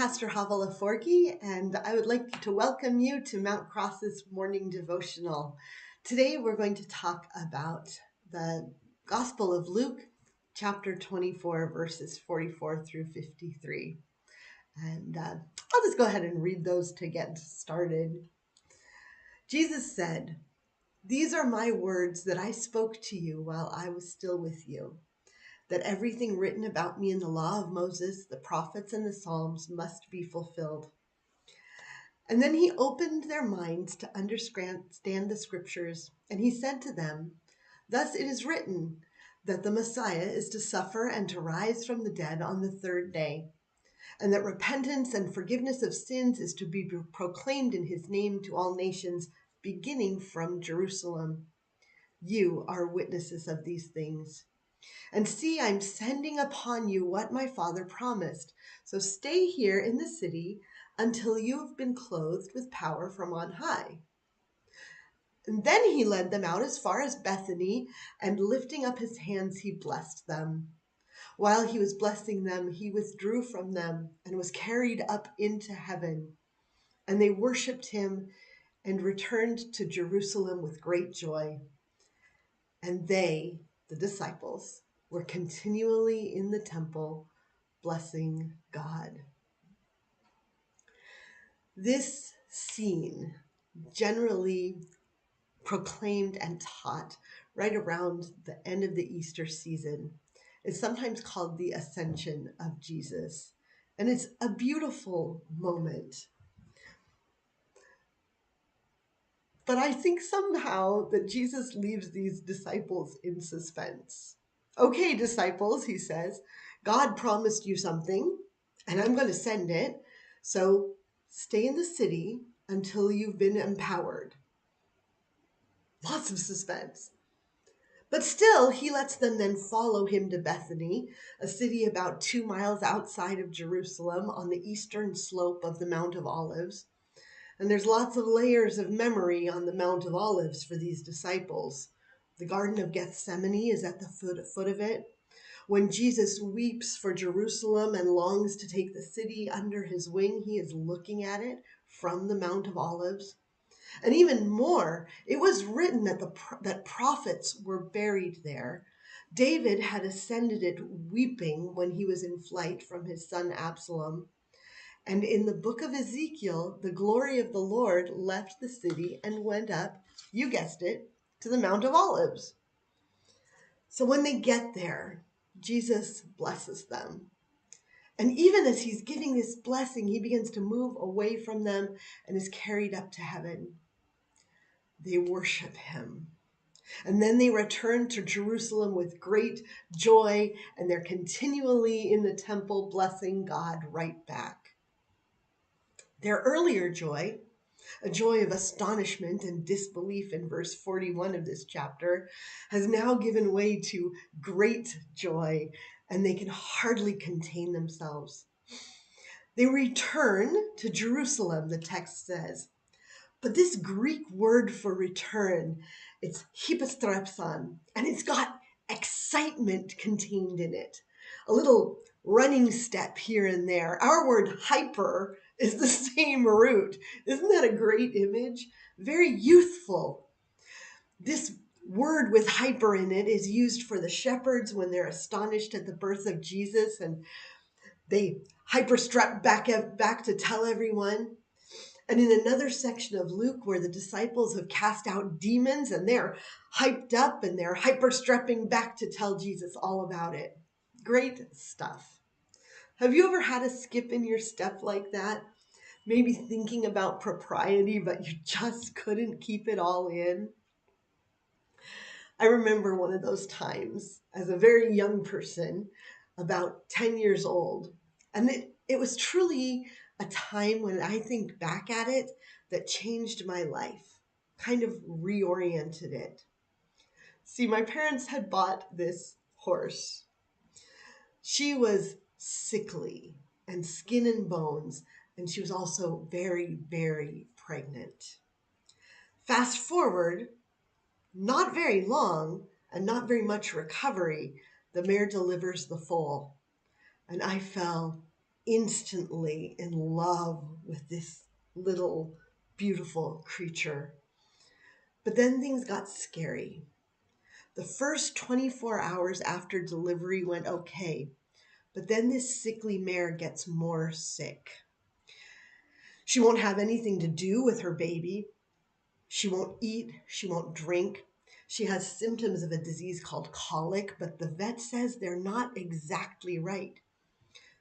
Pastor Chavaleh, and I would like to welcome you to Mount Cross's morning devotional. Today we're going to talk about the Gospel of Luke, chapter 24, verses 44 through 53. And I'll just go ahead and read those to get started. Jesus said, "These are my words that I spoke to you while I was still with you, that everything written about me in the law of Moses, the prophets, and the Psalms must be fulfilled." And then he opened their minds to understand the scriptures, and he said to them, "Thus it is written that the Messiah is to suffer and to rise from the dead on the third day, and that repentance and forgiveness of sins is to be proclaimed in his name to all nations, beginning from Jerusalem. You are witnesses of these things. And see, I'm sending upon you what my Father promised. So stay here in the city until you have been clothed with power from on high." And then he led them out as far as Bethany, and lifting up his hands, he blessed them. While he was blessing them, he withdrew from them and was carried up into heaven. And they worshiped him and returned to Jerusalem with great joy. And they, the disciples, were continually in the temple, blessing God. This scene, generally proclaimed and taught right around the end of the Easter season, is sometimes called the Ascension of Jesus. And it's a beautiful moment. But I think somehow that Jesus leaves these disciples in suspense. "Okay, disciples," he says, "God promised you something, and I'm going to send it. So stay in the city until you've been empowered." Lots of suspense. But still, he lets them then follow him to Bethany, a city about 2 miles outside of Jerusalem on the eastern slope of the Mount of Olives. And there's lots of layers of memory on the Mount of Olives for these disciples. The Garden of Gethsemane is at the foot of it. When Jesus weeps for Jerusalem and longs to take the city under his wing, he is looking at it from the Mount of Olives. And even more, it was written that prophets were buried there. David had ascended it weeping when he was in flight from his son Absalom. And in the book of Ezekiel, the glory of the Lord left the city and went up, you guessed it, to the Mount of Olives. So when they get there, Jesus blesses them. And even as he's giving this blessing, he begins to move away from them and is carried up to heaven. They worship him. And then they return to Jerusalem with great joy, and they're continually in the temple blessing God right back. Their earlier joy, a joy of astonishment and disbelief in verse 41 of this chapter, has now given way to great joy, and they can hardly contain themselves. They return to Jerusalem, the text says. But this Greek word for return, it's hypostrepson, and it's got excitement contained in it. A little running step here and there. Our word hyper is the same root. Isn't that a great image? Very youthful. This word with hyper in it is used for the shepherds when they're astonished at the birth of Jesus, and they hyperstrep back to tell everyone. And in another section of Luke where the disciples have cast out demons and they're hyped up and they're hyperstrepping back to tell Jesus all about it. Great stuff. Have you ever had a skip in your step like that? Maybe thinking about propriety, but you just couldn't keep it all in? I remember one of those times as a very young person, about 10 years old. And it was truly a time when I think back at it that changed my life, kind of reoriented it. See, my parents had bought this horse. She was sickly and skin and bones, and she was also very, very pregnant. Fast forward, not very long and not very much recovery, the mare delivers the foal, and I fell instantly in love with this little beautiful creature. But then things got scary. The first 24 hours after delivery went okay, but then this sickly mare gets more sick. She won't have anything to do with her baby. She won't eat. She won't drink. She has symptoms of a disease called colic, but the vet says they're not exactly right.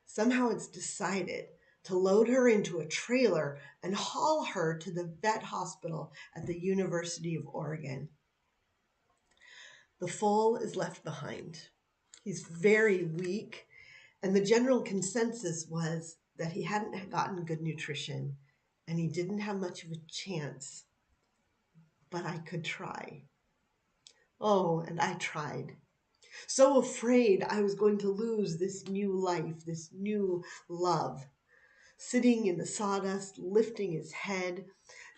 Somehow it's decided to load her into a trailer and haul her to the vet hospital at the University of Oregon. The foal is left behind. He's very weak, and the general consensus was that he hadn't gotten good nutrition and he didn't have much of a chance. But I could try. Oh, and I tried. So afraid I was going to lose this new life, this new love. Sitting in the sawdust, lifting his head,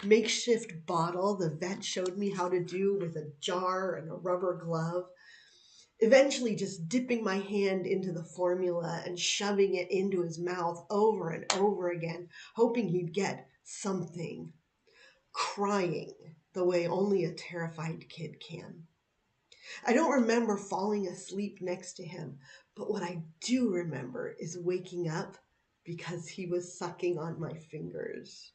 makeshift bottle the vet showed me how to do with a jar and a rubber glove. Eventually just dipping my hand into the formula and shoving it into his mouth over and over again, hoping he'd get something. Crying the way only a terrified kid can. I don't remember falling asleep next to him, but what I do remember is waking up because he was sucking on my fingers.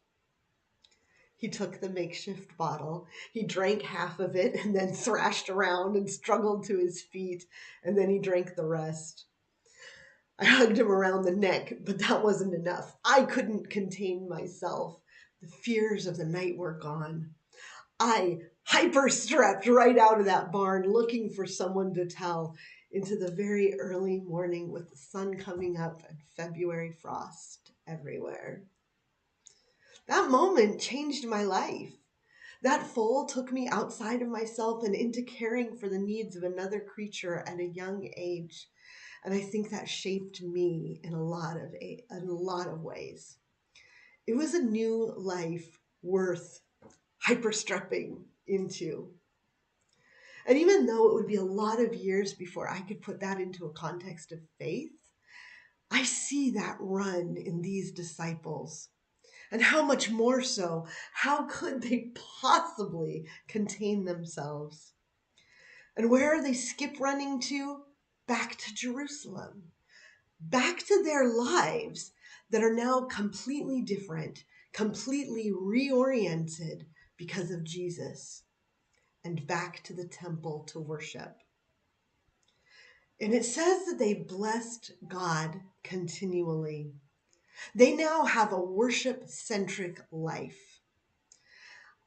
He took the makeshift bottle, he drank half of it and then thrashed around and struggled to his feet, and then he drank the rest. I hugged him around the neck, but that wasn't enough. I couldn't contain myself. The fears of the night were gone. I hyper-strepped right out of that barn looking for someone to tell into the very early morning with the sun coming up and February frost everywhere. That moment changed my life. That foal took me outside of myself and into caring for the needs of another creature at a young age. And I think that shaped me in a lot of ways. It was a new life worth hyperstrepping into. And even though it would be a lot of years before I could put that into a context of faith, I see that run in these disciples. And how much more so, how could they possibly contain themselves? And where are they skip running to? Back to Jerusalem, back to their lives that are now completely different, completely reoriented because of Jesus, and back to the temple to worship. And it says that they blessed God continually. They now have a worship-centric life.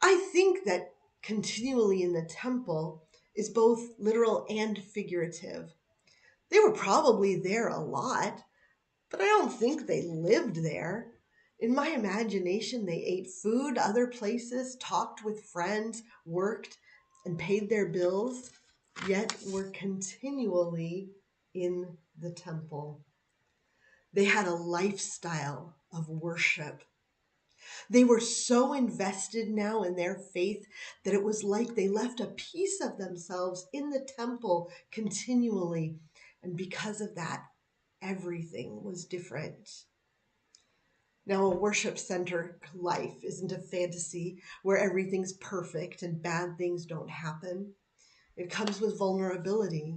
I think that continually in the temple is both literal and figurative. They were probably there a lot, but I don't think they lived there. In my imagination, they ate food other places, talked with friends, worked, and paid their bills, yet were continually in the temple. They had a lifestyle of worship. They were so invested now in their faith that it was like they left a piece of themselves in the temple continually. And because of that, everything was different. Now, a worship-centered life isn't a fantasy where everything's perfect and bad things don't happen. It comes with vulnerability.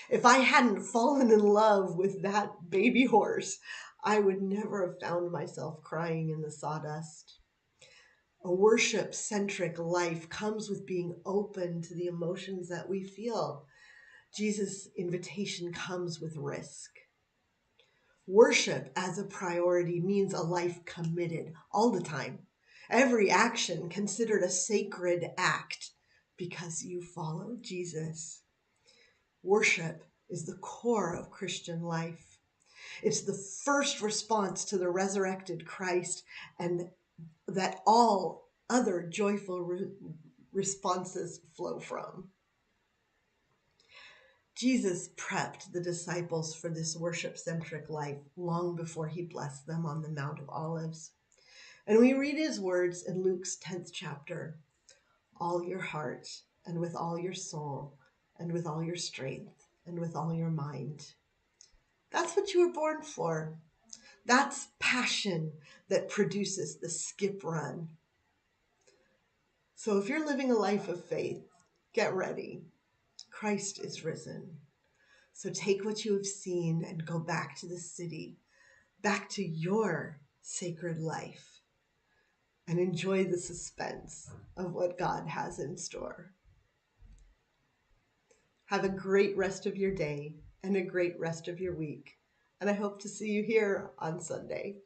If I hadn't fallen in love with that baby horse, I would never have found myself crying in the sawdust. A worship-centric life comes with being open to the emotions that we feel. Jesus' invitation comes with risk. Worship as a priority means a life committed all the time. Every action considered a sacred act because you follow Jesus. Worship is the core of Christian life. It's the first response to the resurrected Christ, and that all other joyful responses flow from. Jesus prepped the disciples for this worship-centric life long before he blessed them on the Mount of Olives. And we read his words in Luke's 10th chapter, all your heart and with all your soul and with all your strength and with all your mind. That's what you were born for. That's passion that produces the skip run. So if you're living a life of faith, get ready. Christ is risen. So take what you have seen and go back to the city, back to your sacred life, and enjoy the suspense of what God has in store. Have a great rest of your day and a great rest of your week. And I hope to see you here on Sunday.